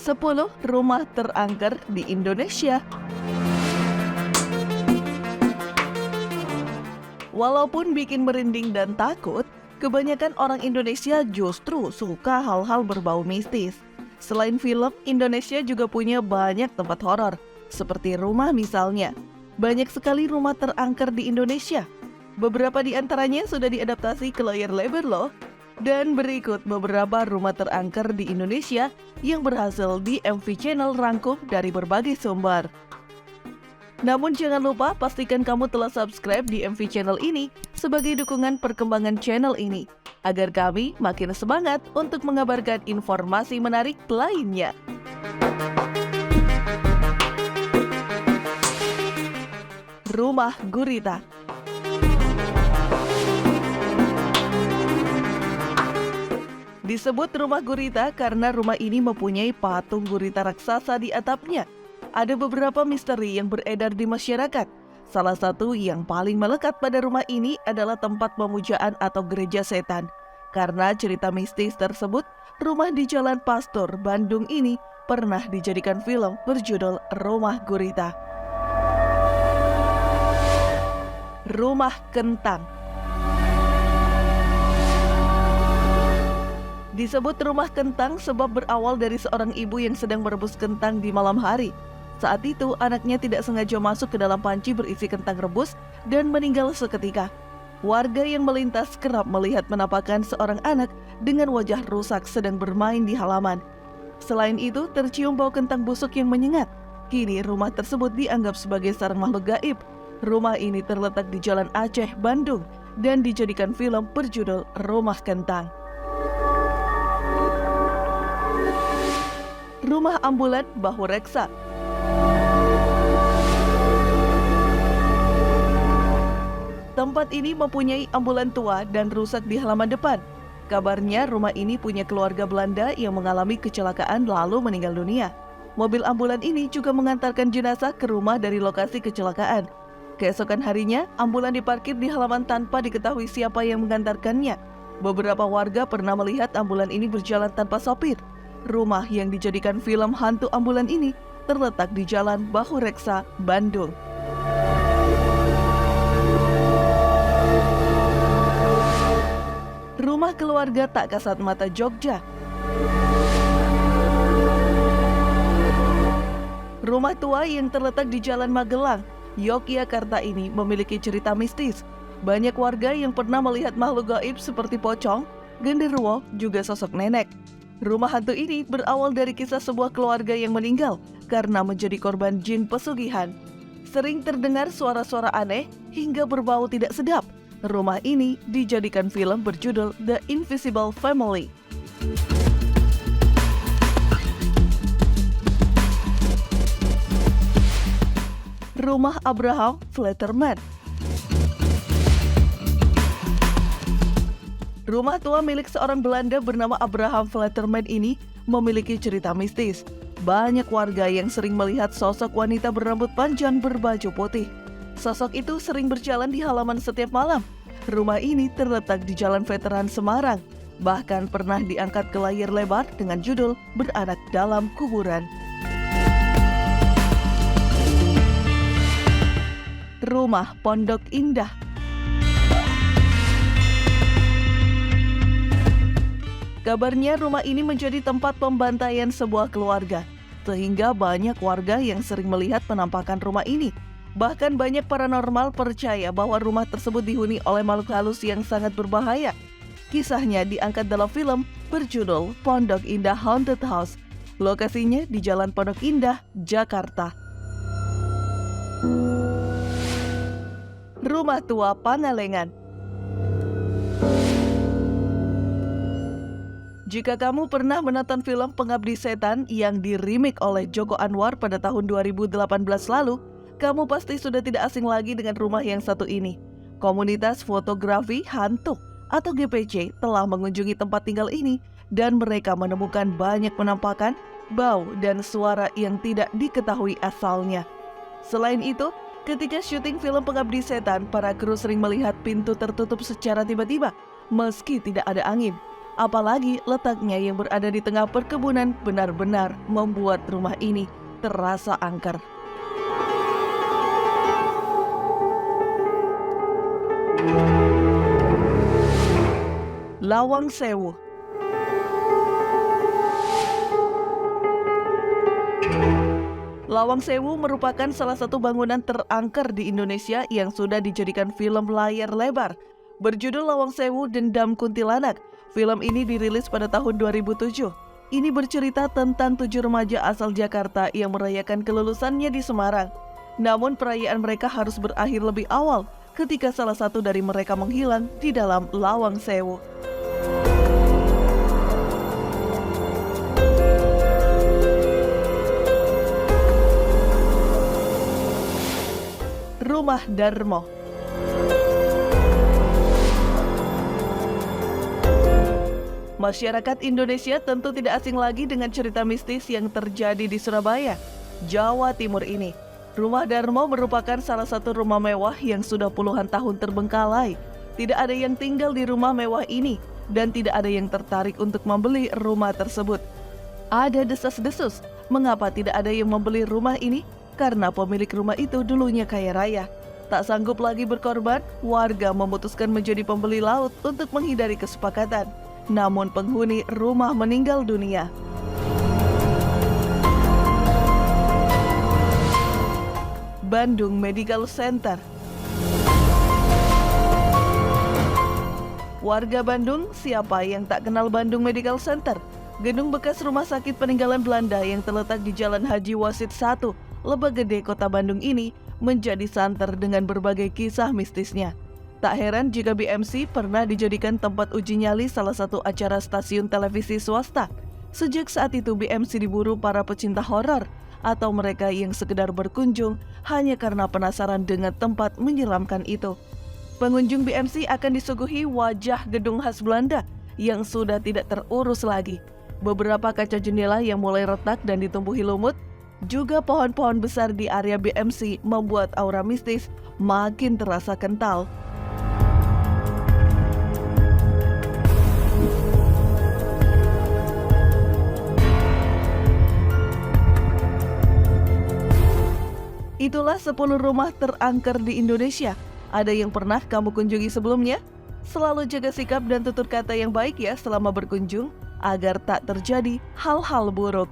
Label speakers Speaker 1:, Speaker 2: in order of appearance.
Speaker 1: 10 rumah terangker di Indonesia. Walaupun bikin merinding dan takut, kebanyakan orang Indonesia justru suka hal-hal berbau mistis. Selain film, Indonesia juga punya banyak tempat horor, seperti rumah misalnya. Banyak sekali rumah terangker di Indonesia. Beberapa di antaranya sudah diadaptasi ke layar lebar loh. Dan berikut beberapa rumah terangker di Indonesia yang berhasil di MV Channel rangkum dari berbagai sumber. Namun jangan lupa pastikan kamu telah subscribe di MV Channel ini sebagai dukungan perkembangan channel ini, agar kami makin semangat untuk mengabarkan informasi menarik lainnya. Rumah Gurita. Disebut rumah gurita karena rumah ini mempunyai patung gurita raksasa di atapnya. Ada beberapa misteri yang beredar di masyarakat. Salah satu yang paling melekat pada rumah ini adalah tempat pemujaan atau gereja setan. Karena cerita mistis tersebut, rumah di Jalan Pasteur, Bandung ini pernah dijadikan film berjudul Rumah Gurita. Rumah Kentang. Disebut rumah kentang sebab berawal dari seorang ibu yang sedang merebus kentang di malam hari. Saat itu anaknya tidak sengaja masuk ke dalam panci berisi kentang rebus dan meninggal seketika. Warga yang melintas kerap melihat penampakan seorang anak dengan wajah rusak sedang bermain di halaman. Selain itu tercium bau kentang busuk yang menyengat. Kini rumah tersebut dianggap sebagai sarang makhluk gaib. Rumah ini terletak di Jalan Aceh, Bandung dan dijadikan film berjudul Rumah Kentang. Rumah ambulan Bahu Reksa. Tempat ini mempunyai ambulan tua dan rusak di halaman depan. Kabarnya rumah ini punya keluarga Belanda yang mengalami kecelakaan lalu meninggal dunia. Mobil ambulan ini juga mengantarkan jenazah ke rumah dari lokasi kecelakaan. Keesokan harinya, ambulan diparkir di halaman tanpa diketahui siapa yang mengantarkannya. Beberapa warga pernah melihat ambulan ini berjalan tanpa sopir. Rumah yang dijadikan film hantu ambulan ini terletak di Jalan Bahu Reksa, Bandung. Rumah keluarga tak kasat mata Jogja. Rumah tua yang terletak di Jalan Magelang, Yogyakarta ini memiliki cerita mistis. Banyak warga yang pernah melihat makhluk gaib seperti pocong, genderuwo, juga sosok nenek. Rumah hantu ini berawal dari kisah sebuah keluarga yang meninggal karena menjadi korban jin pesugihan. Sering terdengar suara-suara aneh hingga berbau tidak sedap. Rumah ini dijadikan film berjudul The Invisible Family. Rumah Abraham Fletterman. Rumah tua milik seorang Belanda bernama Abraham Fletterman ini memiliki cerita mistis. Banyak warga yang sering melihat sosok wanita berambut panjang berbaju putih. Sosok itu sering berjalan di halaman setiap malam. Rumah ini terletak di Jalan Veteran Semarang. Bahkan pernah diangkat ke layar lebar dengan judul Beranak Dalam Kuburan. Rumah Pondok Indah. Kabarnya rumah ini menjadi tempat pembantaian sebuah keluarga, sehingga banyak warga yang sering melihat penampakan rumah ini. Bahkan banyak paranormal percaya bahwa rumah tersebut dihuni oleh makhluk halus yang sangat berbahaya. Kisahnya diangkat dalam film berjudul Pondok Indah Haunted House. Lokasinya di Jalan Pondok Indah, Jakarta. Rumah Tua Pangalengan. Jika kamu pernah menonton film Pengabdi Setan yang di-remake oleh Joko Anwar pada tahun 2018 lalu, kamu pasti sudah tidak asing lagi dengan rumah yang satu ini. Komunitas fotografi hantu atau GPC telah mengunjungi tempat tinggal ini dan mereka menemukan banyak penampakan, bau, dan suara yang tidak diketahui asalnya. Selain itu, ketika syuting film Pengabdi Setan, para kru sering melihat pintu tertutup secara tiba-tiba meski tidak ada angin. Apalagi letaknya yang berada di tengah perkebunan benar-benar membuat rumah ini terasa angker. Lawang Sewu. Lawang Sewu merupakan salah satu bangunan terangker di Indonesia yang sudah dijadikan film layar lebar. Berjudul Lawang Sewu Dendam Kuntilanak. Film ini dirilis pada tahun 2007. Ini bercerita tentang 7 remaja asal Jakarta yang merayakan kelulusannya di Semarang. Namun perayaan mereka harus berakhir lebih awal ketika salah satu dari mereka menghilang di dalam Lawang Sewu. Rumah Darmo. Masyarakat Indonesia tentu tidak asing lagi dengan cerita mistis yang terjadi di Surabaya, Jawa Timur ini. Rumah Darmo merupakan salah satu rumah mewah yang sudah puluhan tahun terbengkalai. Tidak ada yang tinggal di rumah mewah ini dan tidak ada yang tertarik untuk membeli rumah tersebut. Ada desas-desus, mengapa tidak ada yang membeli rumah ini? Karena pemilik rumah itu dulunya kaya raya. Tak sanggup lagi berkorban, warga memutuskan menjadi pembeli laut untuk menghindari kesepakatan. Namun penghuni rumah meninggal dunia. Bandung Medical Center. Warga Bandung, siapa yang tak kenal Bandung Medical Center? Gedung bekas rumah sakit peninggalan Belanda yang terletak di Jalan Haji Wasit 1, Lebak Gede, Kota Bandung ini menjadi santer dengan berbagai kisah mistisnya. Tak heran jika BMC pernah dijadikan tempat uji nyali salah satu acara stasiun televisi swasta. Sejak saat itu BMC diburu para pecinta horor atau mereka yang sekedar berkunjung hanya karena penasaran dengan tempat menyeramkan itu. Pengunjung BMC akan disuguhi wajah gedung khas Belanda yang sudah tidak terurus lagi. Beberapa kaca jendela yang mulai retak dan ditumbuhi lumut, juga pohon-pohon besar di area BMC membuat aura mistis makin terasa kental. Itulah 10 rumah terangker di Indonesia. Ada yang pernah kamu kunjungi sebelumnya? Selalu jaga sikap dan tutur kata yang baik ya selama berkunjung, agar tak terjadi hal-hal buruk.